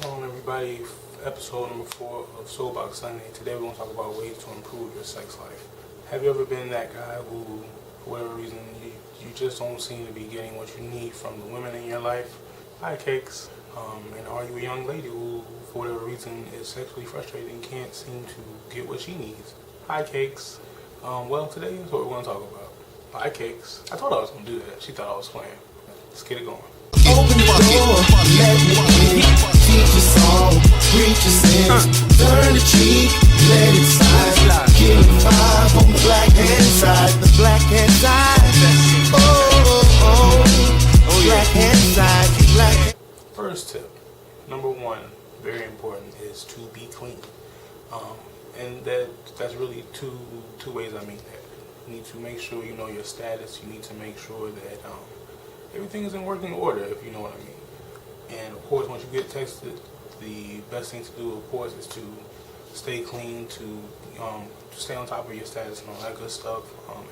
going on, everybody? Episode number 4 of Soapbox Sunday. Today we're going to talk about ways to improve your sex life. Have you ever been that guy who, for whatever reason, you just don't seem to be getting what you need from the women in your life? Hi, Cakes. And are you a young lady who, for whatever reason, is sexually frustrated and can't seem to get what she needs? Hi, Cakes. Well, today is what we're going to talk about. Hi, Cakes. I thought I was going to do that. She thought I was playing. Let's get it going. Open the door, let me in. Teach your song, preach your sins. Turn the cheek, let it slide. Give me 5 on the black hand side. The black hand side. Oh, black hand side. Black. First tip, number 1, very important, is to be clean. And that's really two ways I mean that. You need to make sure you know your status. You need to make sure that everything is in working order, if you know what I mean. And of course, once you get tested, the best thing to do, of course, is to stay clean, to stay on top of your status and all that good stuff.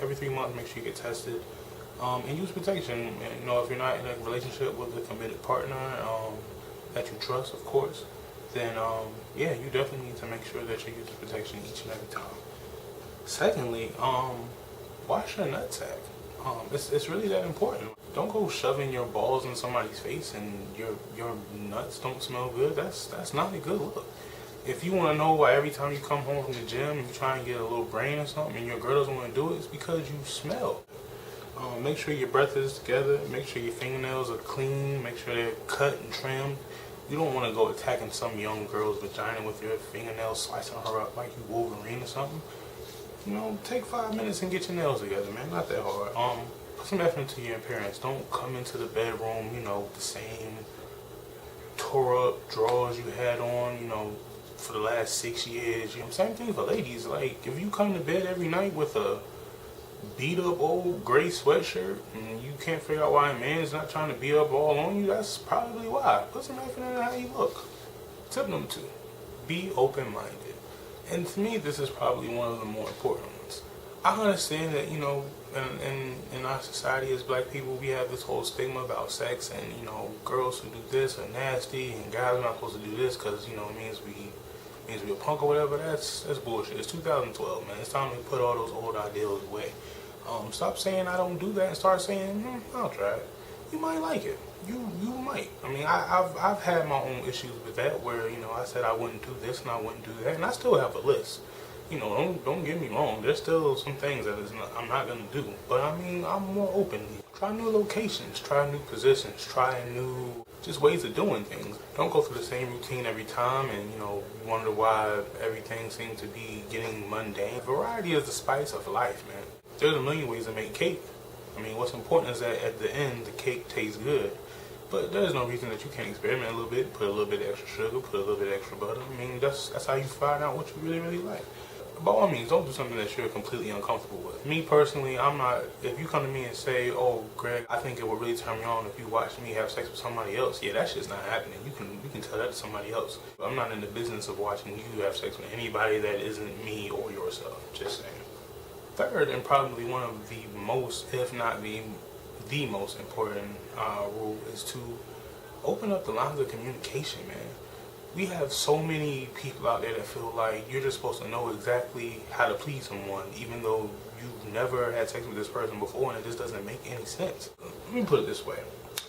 Every 3 months, make sure you get tested, and use protection. And, you know, if you're not in a relationship with a committed partner that you trust, of course, then yeah, you definitely need to make sure that you're using protection each and every time. Secondly, wash your nutsack. It's really that important. Don't go shoving your balls in somebody's face and your nuts don't smell good. That's not a good look. If you want to know why every time you come home from the gym you try and get a little brain or something and your girl doesn't want to do it, it's because you smell. Make sure your breath is together. Make sure your fingernails are clean. Make sure they're cut and trimmed. You don't want to go attacking some young girl's vagina with your fingernails, slicing her up like you Wolverine or something. You know, take 5 minutes and get your nails together, man. Not that hard. Put some effort into your appearance. Don't come into the bedroom, you know, the same tore up drawers you had on, you know, for the last 6 years. You know, same thing for ladies. Like, if you come to bed every night with a beat up old gray sweatshirt and you can't figure out why a man is not trying to beat up all on you, that's probably why. Put some effort into how you look. Tip number 2, be open-minded. And to me, this is probably one of the more important ones. I understand that, you know, in our society as black people, we have this whole stigma about sex and, you know, girls who do this are nasty and guys are not supposed to do this because, you know, it means we a punk or whatever. That's bullshit. It's 2012, man. It's time to put all those old ideals away. Stop saying I don't do that and start saying, I'll try it. You might like it. You might. I mean, I've had my own issues with that where, you know, I said I wouldn't do this and I wouldn't do that, and I still have a list. You know, don't get me wrong. There's still some things that I'm not gonna do, but I mean, I'm more open. Try new locations, try new positions, try new just ways of doing things. Don't go through the same routine every time and, you know, wonder why everything seems to be getting mundane. Variety is the spice of life, man. There's a million ways to make cake. I mean, what's important is that at the end, the cake tastes good. But there's no reason that you can't experiment a little bit, put a little bit of extra sugar, put a little bit of extra butter. I mean, that's how you find out what you really, really like. By all means, don't do something that you're completely uncomfortable with. Me personally, I'm not, if you come to me and say, oh, Greg, I think it would really turn me on if you watch me have sex with somebody else, yeah, that shit's not happening. You can tell that to somebody else. But I'm not in the business of watching you have sex with anybody that isn't me or yourself, just saying. Third, and probably one of the most, if not the most important rule, is to open up the lines of communication, man. We have so many people out there that feel like you're just supposed to know exactly how to please someone, even though you've never had sex with this person before and it just doesn't make any sense. Let me put it this way.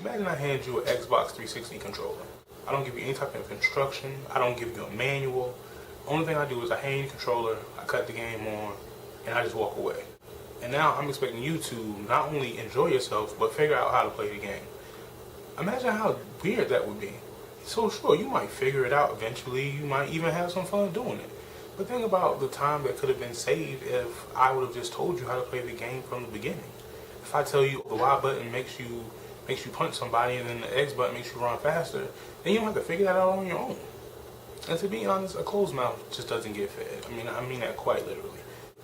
Imagine I hand you an Xbox 360 controller. I don't give you any type of instruction. I don't give you a manual. Only thing I do is I hand you the controller, I cut the game on, and I just walk away. And now I'm expecting you to not only enjoy yourself, but figure out how to play the game. Imagine how weird that would be. So sure, you might figure it out eventually. You might even have some fun doing it. But think about the time that could have been saved if I would have just told you how to play the game from the beginning. If I tell you the Y button makes you punch somebody and then the X button makes you run faster, then you don't have to figure that out on your own. And to be honest, a closed mouth just doesn't get fed. I mean that quite literally.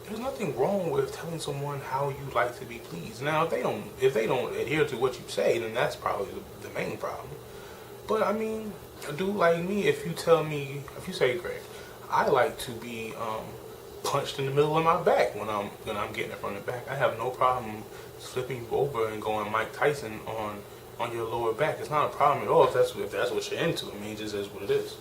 There's nothing wrong with telling someone how you like to be pleased. Now, if they don't adhere to what you say, then that's probably the main problem. But I mean, a dude like me, if you say, Greg, I like to be punched in the middle of my back when I'm getting it from the back. I have no problem flipping you over and going Mike Tyson on on your lower back. It's not a problem at all if that's what you're into. I mean, it just is what it is.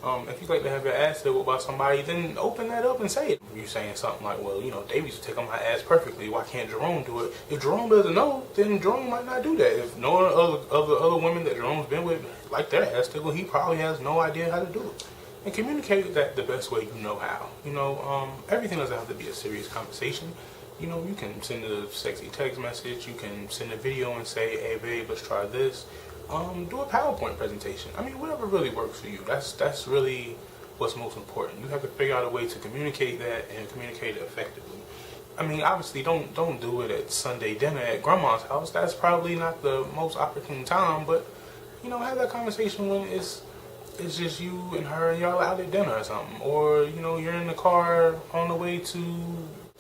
If you like to have your ass tickled by somebody, then open that up and say it. You're saying something like, well, you know, Dave used to tickle my ass perfectly. Why can't Jerome do it? If Jerome doesn't know, then Jerome might not do that. If no other women that Jerome's been with like their ass tickled, he probably has no idea how to do it. And communicate that the best way you know how. You know, everything doesn't have to be a serious conversation. You know, you can send a sexy text message. You can send a video and say, hey, babe, let's try this. Do a PowerPoint presentation. I mean, whatever really works for you. That's really what's most important. You have to figure out a way to communicate that and communicate it effectively. I mean, obviously, don't do it at Sunday dinner at grandma's house. That's probably not the most opportune time. But you know, have that conversation when it's just you and her and y'all out at dinner or something, or you know, you're in the car on the way to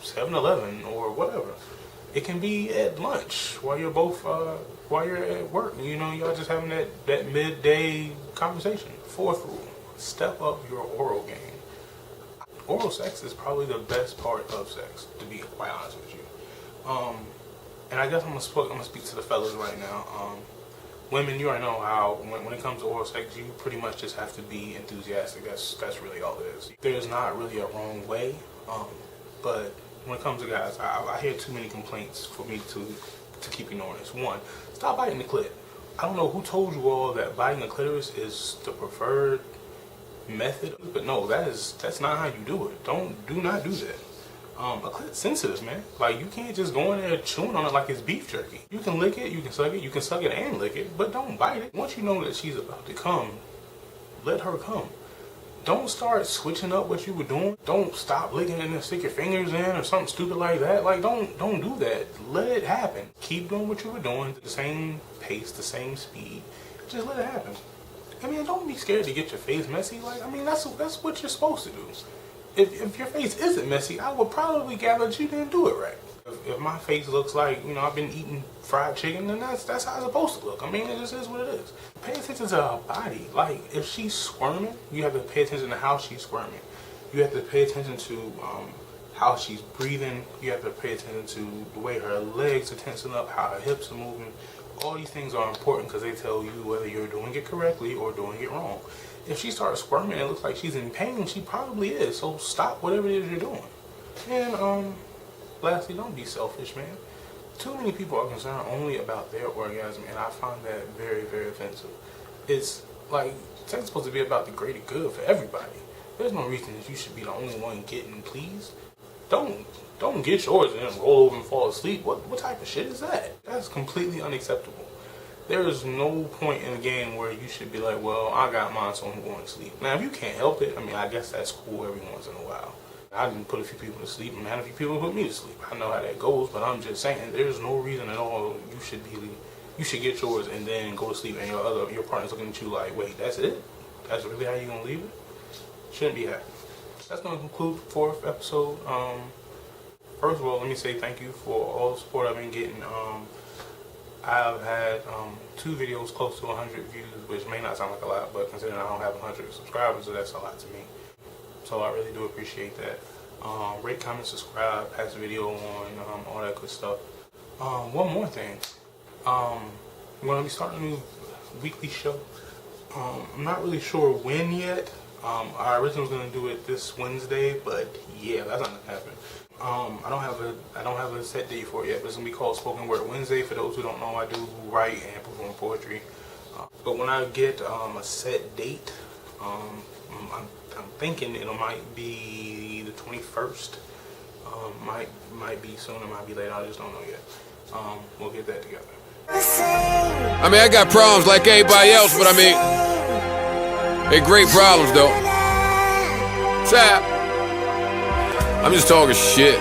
7-Eleven or whatever. It can be at lunch while you're both while you're at work. You know, y'all just having that midday conversation. Fourth rule: step up your oral game. Oral sex is probably the best part of sex, to be quite honest with you. And I guess I'm gonna speak to the fellas right now. Women, you already know how when it comes to oral sex, you pretty much just have to be enthusiastic. That's really all it is. There's not really a wrong way, but when it comes to guys, I hear too many complaints for me to keep ignoring this. One, stop biting the clit. I don't know who told you all that biting the clitoris is the preferred method, but no, that's not how you do it. Do not do that. A clit's sensitive, man. Like, you can't just go in there chewing on it like it's beef jerky. You can lick it, you can suck it and lick it, but don't bite it. Once you know that she's about to come, let her come. Don't start switching up what you were doing. Don't stop licking and then stick your fingers in or something stupid like that. Like, don't do that. Let it happen. Keep doing what you were doing, the same pace, the same speed. Just let it happen. I mean, don't be scared to get your face messy. Like, I mean, that's what you're supposed to do. If your face isn't messy, I would probably gather that you didn't do it right. If my face looks like, you know, I've been eating fried chicken, then that's how it's supposed to look. I mean, it just is what it is. Pay attention to her body. Like, if she's squirming, you have to pay attention to how she's squirming. You have to pay attention to how she's breathing. You have to pay attention to the way her legs are tensing up, how her hips are moving. All these things are important because they tell you whether you're doing it correctly or doing it wrong. If she starts squirming and it looks like she's in pain, she probably is. So stop whatever it is you're doing. And lastly, don't be selfish, man. Too many people are concerned only about their orgasm, and I find that very, very offensive. It's like, sex is supposed to be about the greater good for everybody. There's no reason that you should be the only one getting pleased. Don't get yours and then roll over and fall asleep. What type of shit is that? That's completely unacceptable. There is no point in the game where you should be like, well, I got mine, so I'm going to sleep. Now, if you can't help it, I mean, I guess that's cool every once in a while. I didn't put a few people to sleep, and had a few people put me to sleep. I know how that goes, but I'm just saying, there's no reason at all you should get yours and then go to sleep, and your partner's looking at you like, wait, that's it? That's really how you're gonna leave it? Shouldn't be happening. That's gonna conclude the 4th episode. First of all, let me say thank you for all the support I've been getting. I've had 2 videos close to 100 views, which may not sound like a lot, but considering I don't have 100 subscribers, so that's a lot to me. So I really do appreciate that. Rate, comment, subscribe, pass the video on, all that good stuff. One more thing. I'm going to be starting a new weekly show. I'm not really sure when yet. I originally was going to do it this Wednesday, but yeah, that's not going to happen. I don't have a set date for it yet, but it's going to be called Spoken Word Wednesday. For those who don't know, I do write and perform poetry. But when I get a set date, I'm thinking it might be the 21st. Might be sooner, might be later. I just don't know yet. We'll get that together. I mean, I got problems like everybody else, but I mean, they're great problems though. Tap. I'm just talking shit.